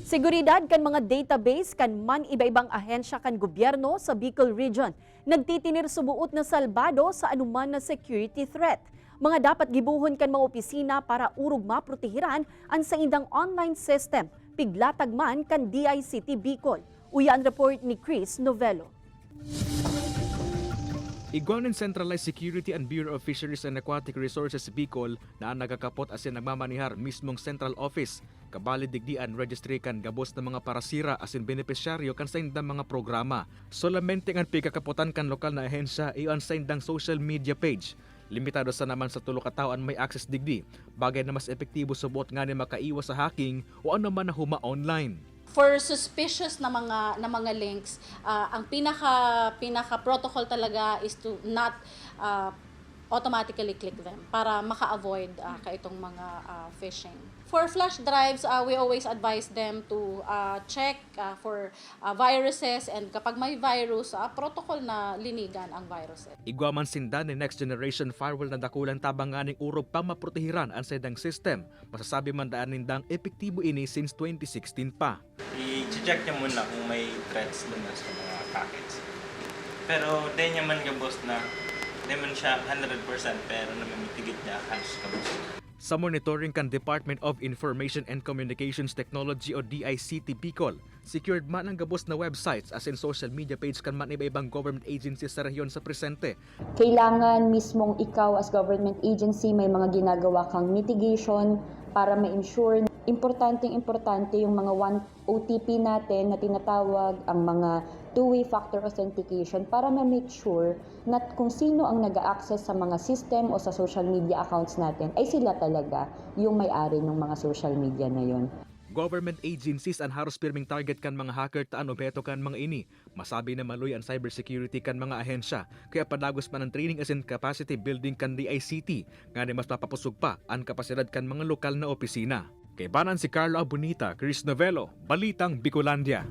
Seguridad kan mga database kan man iba-ibang ahensya kan gobyerno sa Bicol Region. Nagtitinir subuot na salbado sa anuman na security threat. Mga dapat gibuhon kan mga opisina para urog maprotehiran ang sa indang online system. Piglatag man kan DICT Bicol. Uyan report ni Chris Novello. Igwanan Centralized Security and Bureau of Fisheries and Aquatic Resources Bicol na nagakapot asin nagmamanihar mismong central office. Kabali digdian registry kan gabos na mga parasira asin benepisyaryo kan sa indang mga programa. Solamente ang pigkakapotan kan lokal na ahensya iyon sa indang social media page. Limitado sa naman sa tulo ka taon may access digdi. Bagay na mas epektibo subot nga ni makaiwas sa hacking o ano man na huma online. For suspicious na mga links, ang pinaka protocol talaga is to not automatically click them para maka-avoid kaitong mga phishing. For flash drives, we always advise them to check for viruses, and kapag may virus, protocol na linigan ang viruses. Igwaman sindan ni Next Generation Firewall na dakulang tabanganing urog pang maprotehiran ang sedang system. Masasabi man daan nindang epektibo ini since 2016 pa. I-check niya muna kung may threats dun sa mga packets. Pero di niya man gabos na, di man siya 100% pero namimitigit niya halos gabos. Sa monitoring kan Department of Information and Communications Technology o DICT Bicol, secured man ang gabos na websites as in social media page kan man iba-ibang government agencies sa rehiyon sa presente. Kailangan mismong ikaw as government agency may mga ginagawa kang mitigation para ma-ensure importante yung mga OTP natin na tinatawag, ang mga two-way factor authentication para ma-make sure na kung sino ang nag-access sa mga system o sa social media accounts natin ay sila talaga yung may-ari ng mga social media na yun. Government agencies ang haros pirming target kan mga hacker taan o beto kan mga ini. Masabi na maluy ang cybersecurity kan mga ahensya. Kaya padagos pa ng training as in capacity building kan DICT. Nga mas papapusog pa ang kapasidad kan mga lokal na opisina. Kay banan si Carlo Abunita, Chris Novello, Balitang Bicolandia.